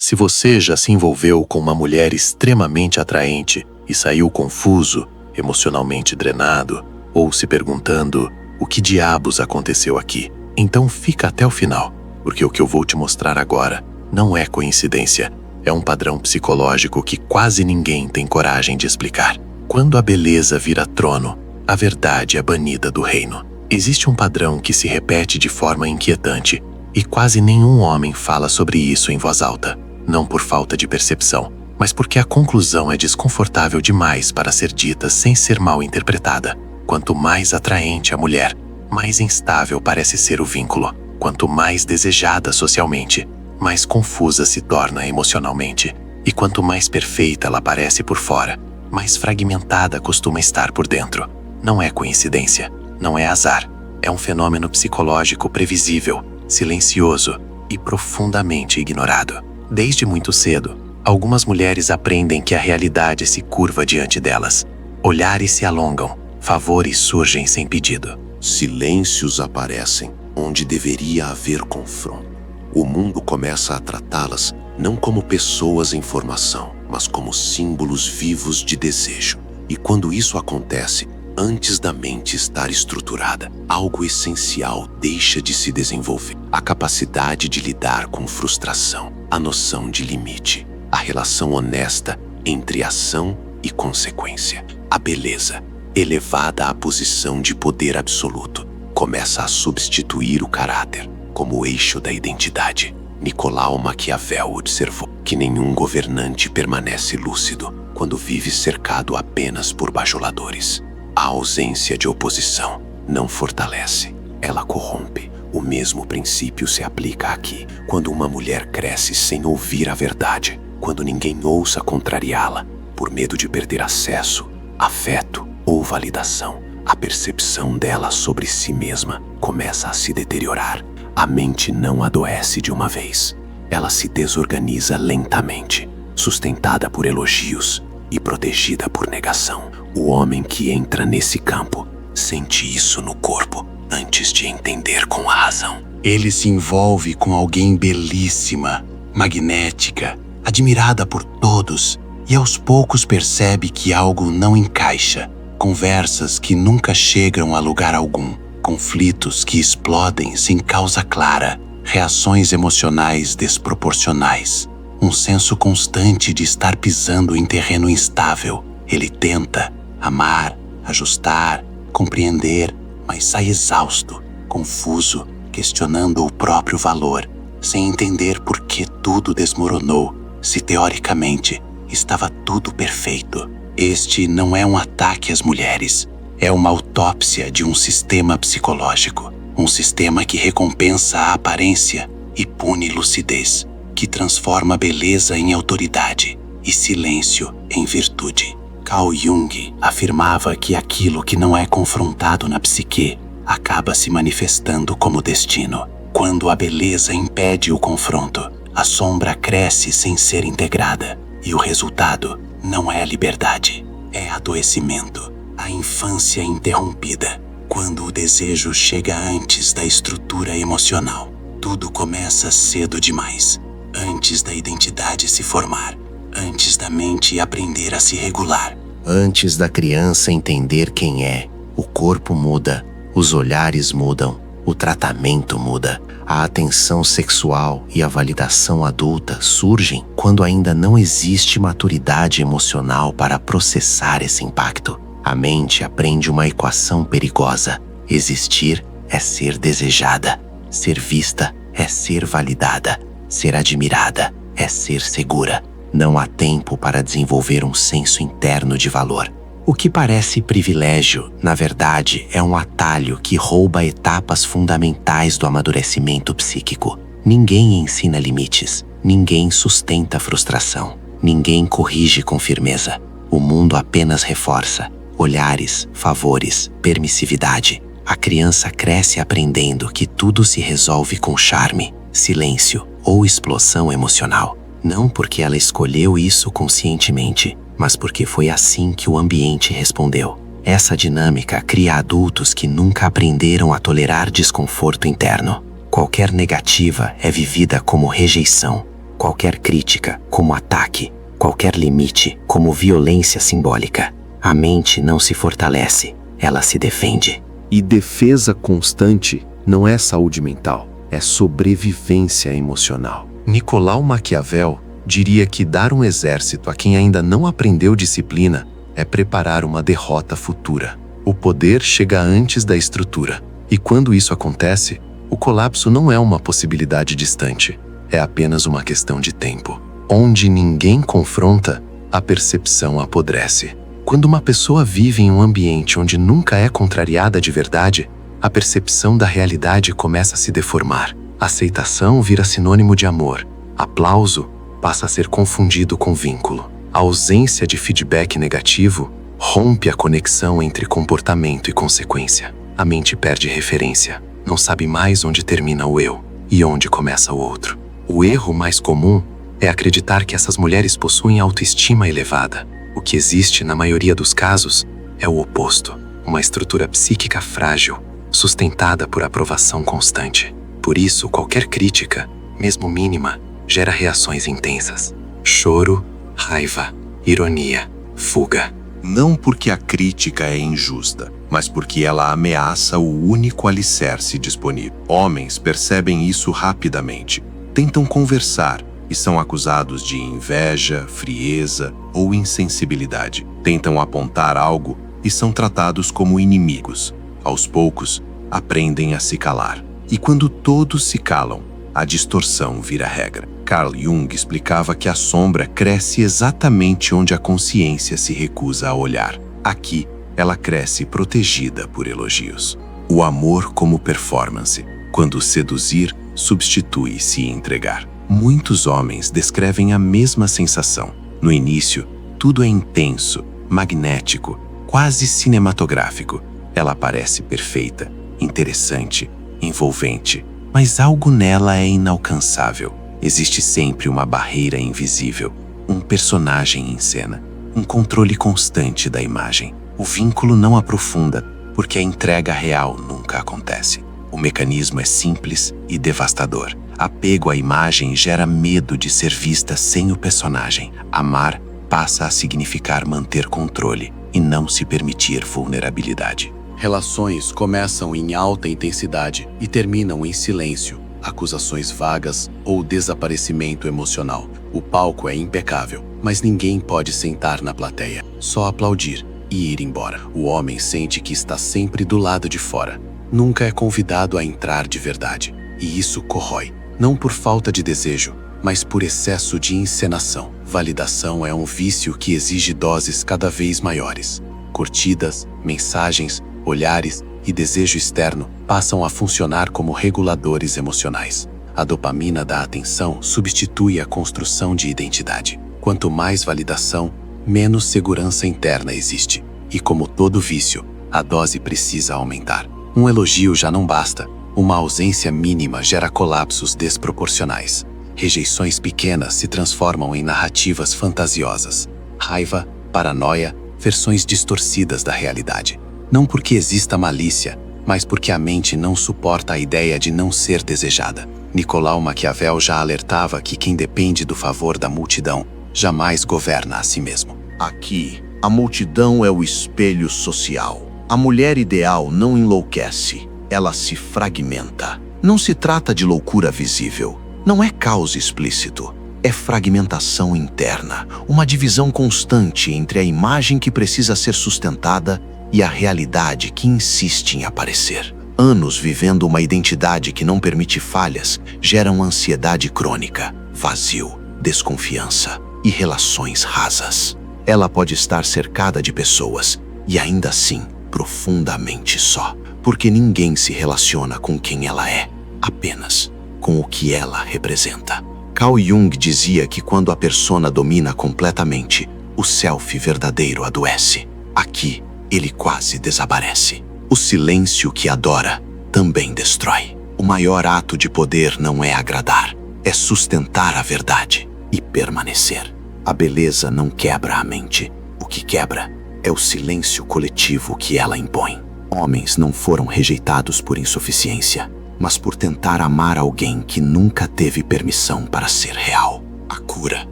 Se você já se envolveu com uma mulher extremamente atraente e saiu confuso, emocionalmente drenado, ou se perguntando o que diabos aconteceu aqui, então fica até o final, porque o que eu vou te mostrar agora não é coincidência, é um padrão psicológico que quase ninguém tem coragem de explicar. Quando a beleza vira trono, a verdade é banida do reino. Existe um padrão que se repete de forma inquietante, e quase nenhum homem fala sobre isso em voz alta, não por falta de percepção, mas porque a conclusão é desconfortável demais para ser dita sem ser mal interpretada. Quanto mais atraente a mulher, mais instável parece ser o vínculo. Quanto mais desejada socialmente, mais confusa se torna emocionalmente. E quanto mais perfeita ela parece por fora, mais fragmentada costuma estar por dentro. Não é coincidência, não é azar. É um fenômeno psicológico previsível, silencioso e profundamente ignorado. Desde muito cedo, algumas mulheres aprendem que a realidade se curva diante delas. Olhares se alongam, favores surgem sem pedido. Silêncios aparecem onde deveria haver confronto. O mundo começa a tratá-las não como pessoas em formação, mas como símbolos vivos de desejo. E quando isso acontece, antes da mente estar estruturada, algo essencial deixa de se desenvolver. A capacidade de lidar com frustração, a noção de limite, a relação honesta entre ação e consequência. A beleza, elevada à posição de poder absoluto, começa a substituir o caráter como eixo da identidade. Nicolau Maquiavel observou que nenhum governante permanece lúcido quando vive cercado apenas por bajuladores. A ausência de oposição não fortalece, ela corrompe. O mesmo princípio se aplica aqui. Quando uma mulher cresce sem ouvir a verdade, quando ninguém ousa contrariá-la, por medo de perder acesso, afeto ou validação, a percepção dela sobre si mesma começa a se deteriorar. A mente não adoece de uma vez. Ela se desorganiza lentamente, sustentada por elogios e protegida por negação. O homem que entra nesse campo sente isso no corpo antes de entender com a razão. Ele se envolve com alguém belíssima, magnética, admirada por todos, e aos poucos percebe que algo não encaixa. Conversas que nunca chegam a lugar algum, conflitos que explodem sem causa clara, reações emocionais desproporcionais, um senso constante de estar pisando em terreno instável. Ele tenta amar, ajustar, compreender, mas sai exausto, confuso, questionando o próprio valor, sem entender por que tudo desmoronou, se teoricamente estava tudo perfeito. Este não é um ataque às mulheres, é uma autópsia de um sistema psicológico, um sistema que recompensa a aparência e pune lucidez, que transforma beleza em autoridade e silêncio em virtude. Carl Jung afirmava que aquilo que não é confrontado na psique acaba se manifestando como destino. Quando a beleza impede o confronto, a sombra cresce sem ser integrada, e o resultado não é a liberdade, é adoecimento, a infância interrompida. Quando o desejo chega antes da estrutura emocional, tudo começa cedo demais, antes da identidade se formar, antes da mente aprender a se regular. Antes da criança entender quem é, o corpo muda, os olhares mudam, o tratamento muda. A atenção sexual e a validação adulta surgem quando ainda não existe maturidade emocional para processar esse impacto. A mente aprende uma equação perigosa. Existir é ser desejada, ser vista é ser validada, ser admirada é ser segura. Não há tempo para desenvolver um senso interno de valor. O que parece privilégio, na verdade, é um atalho que rouba etapas fundamentais do amadurecimento psíquico. Ninguém ensina limites, ninguém sustenta frustração, ninguém corrige com firmeza. O mundo apenas reforça olhares, favores, permissividade. A criança cresce aprendendo que tudo se resolve com charme, silêncio ou explosão emocional. Não porque ela escolheu isso conscientemente, mas porque foi assim que o ambiente respondeu. Essa dinâmica cria adultos que nunca aprenderam a tolerar desconforto interno. Qualquer negativa é vivida como rejeição. qualquer crítica como ataque, qualquer limite como violência simbólica. A mente não se fortalece, ela se defende. E defesa constante não é saúde mental, é sobrevivência emocional. Nicolau Maquiavel diria que dar um exército a quem ainda não aprendeu disciplina é preparar uma derrota futura. O poder chega antes da estrutura, e quando isso acontece, o colapso não é uma possibilidade distante, é apenas uma questão de tempo. Onde ninguém confronta, a percepção apodrece. Quando uma pessoa vive em um ambiente onde nunca é contrariada de verdade, a percepção da realidade começa a se deformar. Aceitação vira sinônimo de amor. Aplauso passa a ser confundido com vínculo. A ausência de feedback negativo rompe a conexão entre comportamento e consequência. A mente perde referência, não sabe mais onde termina o eu e onde começa o outro. O erro mais comum é acreditar que essas mulheres possuem autoestima elevada. O que existe, na maioria dos casos, é o oposto. Uma estrutura psíquica frágil, sustentada por aprovação constante. Por isso, qualquer crítica, mesmo mínima, gera reações intensas. Choro, raiva, ironia, fuga. Não porque a crítica é injusta, mas porque ela ameaça o único alicerce disponível. Homens percebem isso rapidamente, tentam conversar e são acusados de inveja, frieza ou insensibilidade. Tentam apontar algo e são tratados como inimigos. Aos poucos, aprendem a se calar. E quando todos se calam, a distorção vira regra. Carl Jung explicava que a sombra cresce exatamente onde a consciência se recusa a olhar. Aqui, ela cresce protegida por elogios. O amor como performance, quando seduzir substitui se entregar. Muitos homens descrevem a mesma sensação. No início, tudo é intenso, magnético, quase cinematográfico. Ela parece perfeita, interessante, envolvente, mas algo nela é inalcançável. Existe sempre uma barreira invisível, um personagem em cena, um controle constante da imagem. O vínculo não aprofunda, porque a entrega real nunca acontece. O mecanismo é simples e devastador. Apego à imagem gera medo de ser vista sem o personagem. Amar passa a significar manter controle e não se permitir vulnerabilidade. Relações começam em alta intensidade e terminam em silêncio, acusações vagas ou desaparecimento emocional. O palco é impecável, mas ninguém pode sentar na plateia, só aplaudir e ir embora. O homem sente que está sempre do lado de fora. Nunca é convidado a entrar de verdade, e isso corrói, não por falta de desejo, mas por excesso de encenação. Validação é um vício que exige doses cada vez maiores. Curtidas, mensagens, olhares e desejo externo passam a funcionar como reguladores emocionais. A dopamina da atenção substitui a construção de identidade. Quanto mais validação, menos segurança interna existe. E como todo vício, a dose precisa aumentar. Um elogio já não basta. Uma ausência mínima gera colapsos desproporcionais. Rejeições pequenas se transformam em narrativas fantasiosas. Raiva, paranoia, versões distorcidas da realidade. Não porque exista malícia, mas porque a mente não suporta a ideia de não ser desejada. Nicolau Maquiavel já alertava que quem depende do favor da multidão jamais governa a si mesmo. Aqui, a multidão é o espelho social. A mulher ideal não enlouquece, ela se fragmenta. Não se trata de loucura visível, não é caos explícito. É fragmentação interna, uma divisão constante entre a imagem que precisa ser sustentada e a realidade que insiste em aparecer. Anos vivendo uma identidade que não permite falhas geram ansiedade crônica, vazio, desconfiança e relações rasas. Ela pode estar cercada de pessoas e ainda assim profundamente só, porque ninguém se relaciona com quem ela é, apenas com o que ela representa. Carl Jung dizia que quando a persona domina completamente, o self verdadeiro adoece. Aqui, ele quase desaparece. O silêncio que adora também destrói. O maior ato de poder não é agradar, é sustentar a verdade e permanecer. A beleza não quebra a mente. O que quebra é o silêncio coletivo que ela impõe. Homens não foram rejeitados por insuficiência, mas por tentar amar alguém que nunca teve permissão para ser real. A cura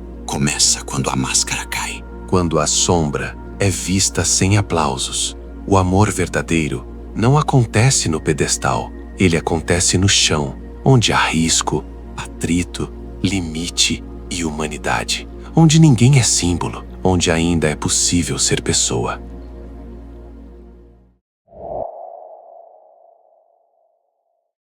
começa quando a máscara cai. Quando a sombra é vista sem aplausos. O amor verdadeiro não acontece no pedestal, ele acontece no chão, onde há risco, atrito, limite e humanidade. Onde ninguém é símbolo, onde ainda é possível ser pessoa.